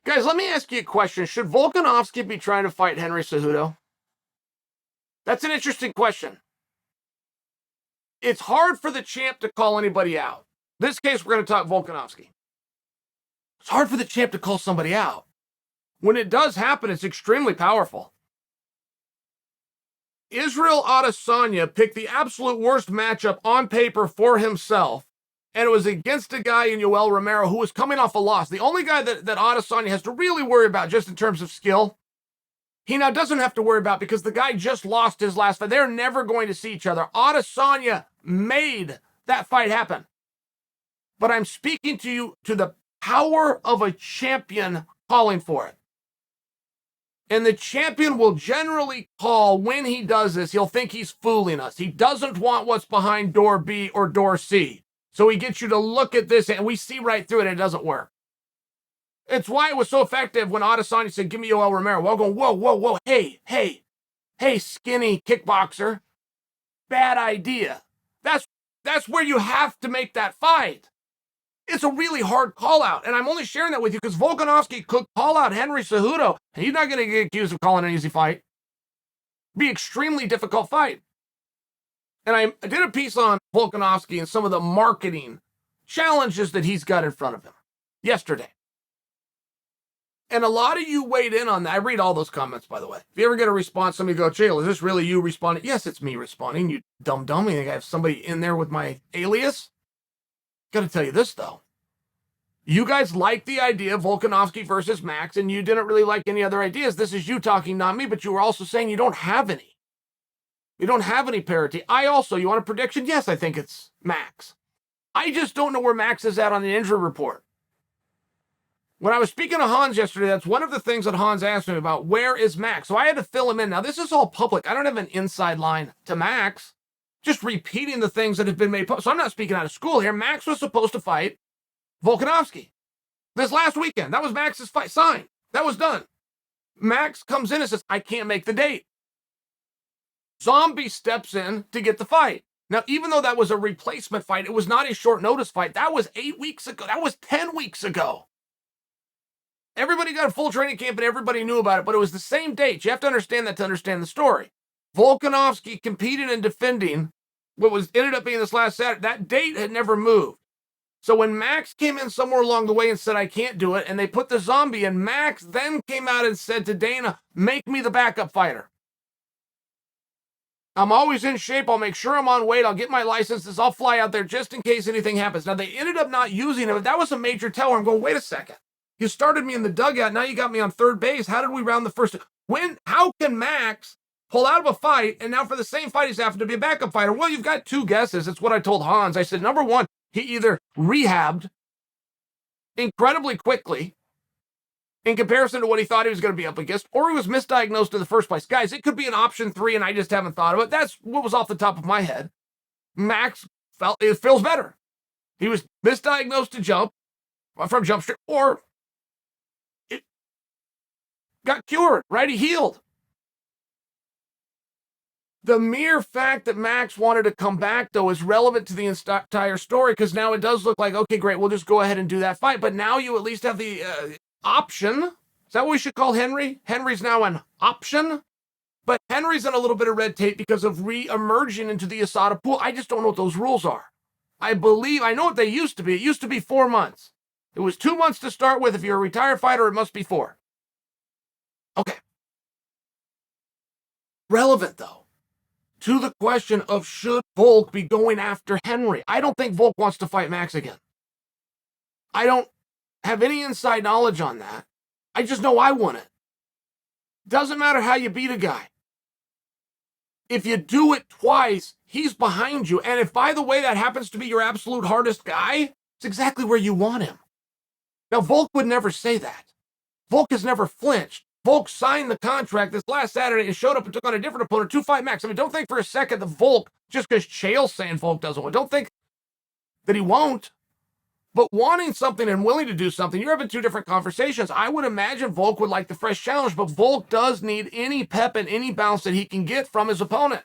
Guys, let me ask you a question. Should Volkanovski be trying to fight Henry Cejudo? That's an interesting question. It's hard for the champ to call anybody out. In this case, we're going to talk Volkanovski. It's hard for the champ to call somebody out. When it does happen, it's extremely powerful. Israel Adesanya picked the absolute worst matchup on paper for himself, and it was against a guy in Yoel Romero who was coming off a loss. The only guy that Adesanya has to really worry about just in terms of skill, he now doesn't have to worry about because the guy just lost his last fight. They're never going to see each other. Adesanya made that fight happen. But I'm speaking to you to the power of a champion calling for it. And the champion will generally call when he does this. He'll think he's fooling us. He doesn't want what's behind door B or door C. So he gets you to look at this, and we see right through it, and it doesn't work. It's why it was so effective when Adesanya said, give me Yoel Romero. We're all going, whoa, whoa, whoa, hey, skinny kickboxer. Bad idea. That's where you have to make that fight. It's a really hard call out, and I'm only sharing that with you because Volkanovski could call out Henry Cejudo, and he's not going to get accused of calling an easy fight. Be extremely difficult fight. And I did a piece on Volkanovski and some of the marketing challenges that he's got in front of him yesterday. And a lot of you weighed in on that. I read all those comments, by the way. If you ever get a response, somebody go, Chael, is this really you responding? Yes, it's me responding, you dumb dummy. I think I have somebody in there with my alias. Got to tell you this, though. You guys like the idea of Volkanovski versus Max, and you didn't really like any other ideas. This is you talking, not me, but you were also saying you don't have any. You don't have any parity. You want a prediction? Yes, I think it's Max. I just don't know where Max is at on the injury report. When I was speaking to Hans yesterday, that's one of the things that Hans asked me about. Where is Max? So I had to fill him in. Now, this is all public. I don't have an inside line to Max. Just repeating the things that have been made public. So I'm not speaking out of school here. Max was supposed to fight Volkanovski this last weekend. That was Max's fight. Signed. That was done. Max comes in and says, I can't make the date. Zombie steps in to get the fight. Now, even though that was a replacement fight, it was not a short notice fight. That was 8 weeks ago. That was 10 weeks ago. Everybody got a full training camp and everybody knew about it, but it was the same date. You have to understand that to understand the story. Volkanovski competing and defending what ended up being this last Saturday. That date had never moved. So when Max came in somewhere along the way and said, I can't do it, and they put the zombie in, Max then came out and said to Dana, make me the backup fighter. I'm always in shape. I'll make sure I'm on weight. I'll get my licenses. I'll fly out there just in case anything happens. Now, they ended up not using it, but that was a major tell where I'm going, wait a second. You started me in the dugout. Now you got me on third base. How did we round the first? How can Max pull out of a fight, and now for the same fight he's having to be a backup fighter? Well, you've got two guesses. It's what I told Hans. I said, number one, he either rehabbed incredibly quickly in comparison to what he thought he was going to be up against, or he was misdiagnosed in the first place. Guys, it could be an option 3, and I just haven't thought of it. That's what was off the top of my head. Max feels better. He was misdiagnosed from Jump Street, or it got cured, right? He healed. The mere fact that Max wanted to come back, though, is relevant to the entire story, because now it does look like, okay, great, we'll just go ahead and do that fight. But now you at least have the option. Is that what we should call Henry? Henry's now an option. But Henry's in a little bit of red tape because of re-emerging into the USADA pool. I just don't know what those rules are. I know what they used to be. It used to be 4 months. It was 2 months to start with. If you're a retired fighter, it must be 4. Okay. Relevant, though, to the question of should Volk be going after Henry. I don't think Volk wants to fight Max again. I don't have any inside knowledge on that. I just know I want it. Doesn't matter how you beat a guy. If you do it twice, he's behind you. And if, by the way, that happens to be your absolute hardest guy, it's exactly where you want him. Now, Volk would never say that. Volk has never flinched. Volk signed the contract this last Saturday and showed up and took on a different opponent to fight Max. I mean, don't think for a second that Volk, just because Chael's saying Volk doesn't want, don't think that he won't. But wanting something and willing to do something, you're having two different conversations. I would imagine Volk would like the fresh challenge, but Volk does need any pep and any bounce that he can get from his opponent.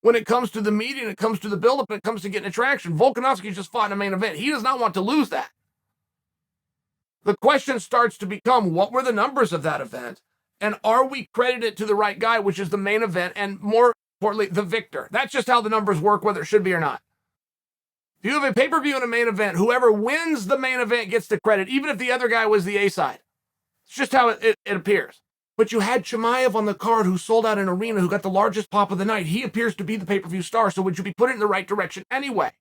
When it comes to the meeting, it comes to the build-up, and it comes to getting attraction. Volkanovski just fought in a main event. He does not want to lose that. The question starts to become, what were the numbers of that event? And are we credited to the right guy, which is the main event, and more importantly, the victor? That's just how the numbers work, whether it should be or not. If you have a pay-per-view and a main event, whoever wins the main event gets the credit, even if the other guy was the A side. It's just how it appears. But you had Chimaev on the card who sold out an arena, who got the largest pop of the night. He appears to be the pay-per-view star, so would you be put in the right direction anyway?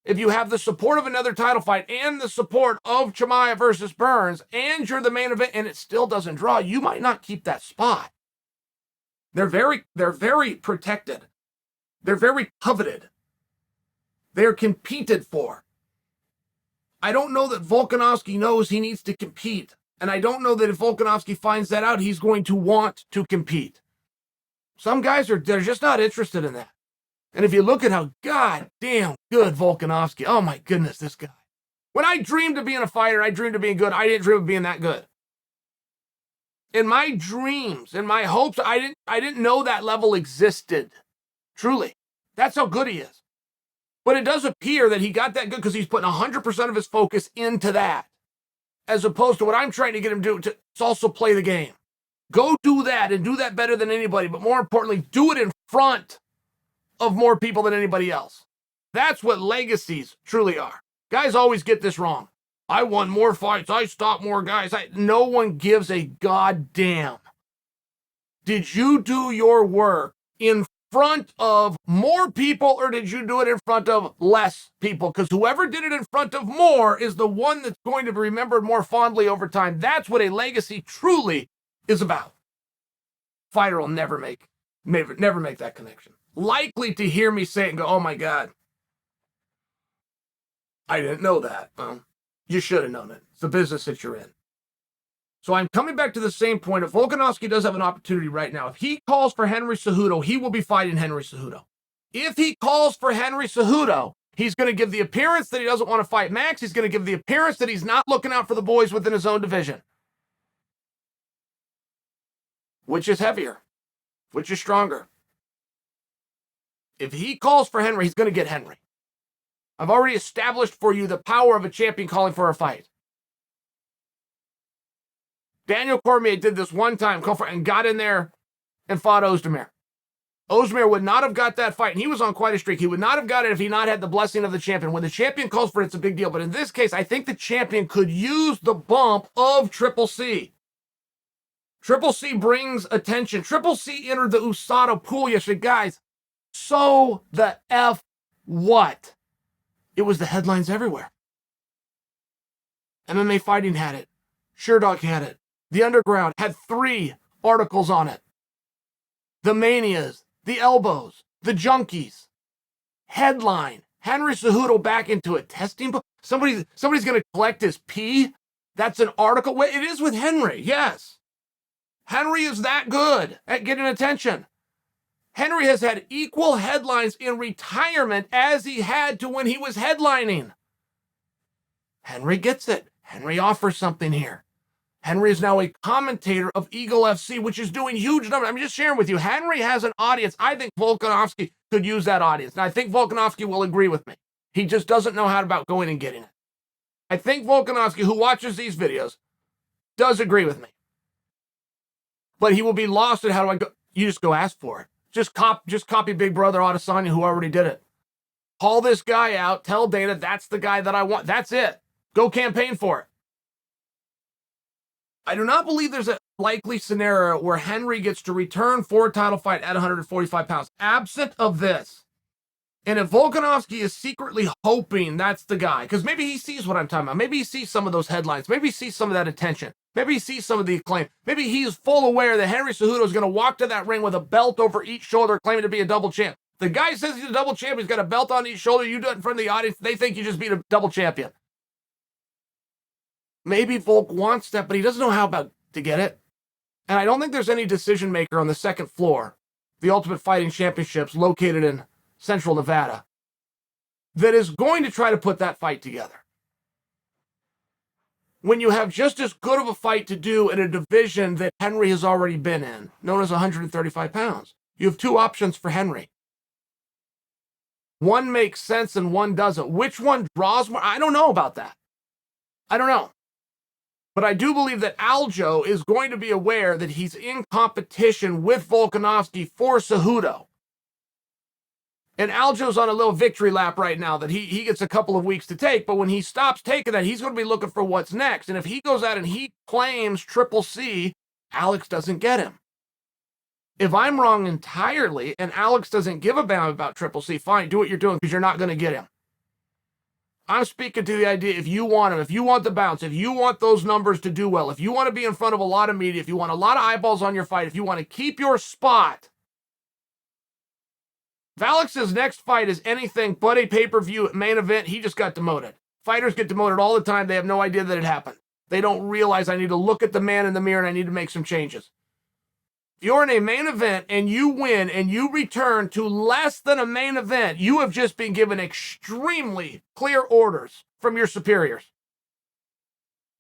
If you have the support of another title fight and the support of Chimaev versus Burns, and you're the main event and it still doesn't draw, you might not keep that spot. They're very protected. They're very coveted. They're competed for. I don't know that Volkanovski knows he needs to compete. And I don't know that if Volkanovski finds that out, he's going to want to compete. Some guys they're just not interested in that. And if you look at how goddamn good Volkanovski, oh my goodness, this guy. When I dreamed of being a fighter, I dreamed of being good. I didn't dream of being that good. In my dreams, in my hopes, I didn't know that level existed. Truly. That's how good he is. But it does appear that he got that good because he's putting 100% of his focus into that. As opposed to what I'm trying to get him to also play the game. Go do that and do that better than anybody. But more importantly, do it in front of more people than anybody else. That's what legacies truly are. Guys always get this wrong. I won more fights. I stopped more guys. No one gives a goddamn. Did you do your work in front of more people, or did you do it in front of less people? Because whoever did it in front of more is the one that's going to be remembered more fondly over time. That's what a legacy truly is about. Fighter will never make that connection. Likely to hear me say it and go, oh my God, I didn't know that. Well, you should have known it. It's the business that you're in. So I'm coming back to the same point. If Volkanovski does have an opportunity right now, if he calls for Henry Cejudo, he will be fighting Henry Cejudo. If he calls for Henry Cejudo, he's going to give the appearance that he doesn't want to fight Max. He's going to give the appearance that he's not looking out for the boys within his own division. Which is heavier? Which is stronger? If he calls for Henry, he's going to get Henry. I've already established for you the power of a champion calling for a fight. Daniel Cormier did this one time, and got in there and fought Ozdemir. Ozdemir would not have got that fight, and he was on quite a streak. He would not have got it if he not had the blessing of the champion. When the champion calls for it, it's a big deal. But in this case, I think the champion could use the bump of Triple C. Triple C brings attention. Triple C entered the USADA pool yesterday. Guys, so the F what? It was the headlines everywhere. MMA Fighting had it. Sherdog had it. The Underground had 3 articles on it. The Manias, the Elbows, the Junkies. Headline, Henry Cejudo back into a testing book. Somebody's going to collect his pee? That's an article? Well, it is with Henry, yes. Henry is that good at getting attention. Henry has had equal headlines in retirement as he had to when he was headlining. Henry gets it. Henry offers something here. Henry is now a commentator of Eagle FC, which is doing huge numbers. I'm just sharing with you. Henry has an audience. I think Volkanovski could use that audience. And I think Volkanovski will agree with me. He just doesn't know how about going and getting it. I think Volkanovski, who watches these videos, does agree with me. But he will be lost at how do I go. You just go ask for it. Just copy Big Brother Adesanya, who already did it. Call this guy out. Tell Dana that's the guy that I want. That's it. Go campaign for it. I do not believe there's a likely scenario where Henry gets to return for a title fight at 145 pounds. Absent of this. And if Volkanovski is secretly hoping that's the guy, because maybe he sees what I'm talking about. Maybe he sees some of those headlines. Maybe he sees some of that attention. Maybe he sees some of the acclaim. Maybe he's full aware that Henry Cejudo is going to walk to that ring with a belt over each shoulder, claiming to be a double champ. The guy says he's a double champ. He's got a belt on each shoulder. You do it in front of the audience. They think you just beat a double champion. Maybe Volk wants that, but he doesn't know how about to get it. And I don't think there's any decision maker on the second floor, the Ultimate Fighting Championships located in Central Nevada, that is going to try to put that fight together. When you have just as good of a fight to do in a division that Henry has already been in, known as 135 pounds, you have 2 options for Henry. One makes sense and one doesn't. Which one draws more? I don't know about that. I don't know. But I do believe that Aljo is going to be aware that he's in competition with Volkanovski for Cejudo. And Aljo's on a little victory lap right now that he gets a couple of weeks to take, but when he stops taking that, he's going to be looking for what's next. And if he goes out and he claims Triple C, Alex doesn't get him. If I'm wrong entirely and Alex doesn't give a damn about Triple C, fine, do what you're doing because you're not going to get him. I'm speaking to the idea, if you want him, if you want the bounce, if you want those numbers to do well, if you want to be in front of a lot of media, if you want a lot of eyeballs on your fight, if you want to keep your spot, if Alex's next fight is anything but a pay-per-view main event, he just got demoted. Fighters get demoted all the time. They have no idea that it happened. They don't realize I need to look at the man in the mirror and I need to make some changes. If you're in a main event and you win and you return to less than a main event, you have just been given extremely clear orders from your superiors.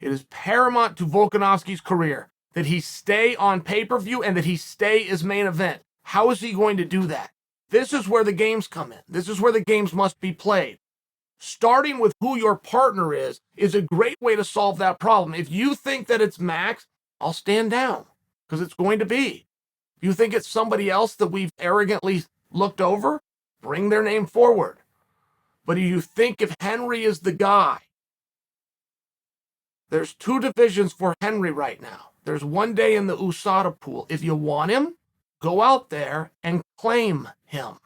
It is paramount to Volkanovski's career that he stay on pay-per-view and that he stay as main event. How is he going to do that? This is where the games come in. This is where the games must be played. Starting with who your partner is a great way to solve that problem. If you think that it's Max, I'll stand down because it's going to be. If you think it's somebody else that we've arrogantly looked over, bring their name forward. But if you think if Henry is the guy, there's 2 divisions for Henry right now. There's 1 day in the USADA pool. If you want him, go out there and claim him.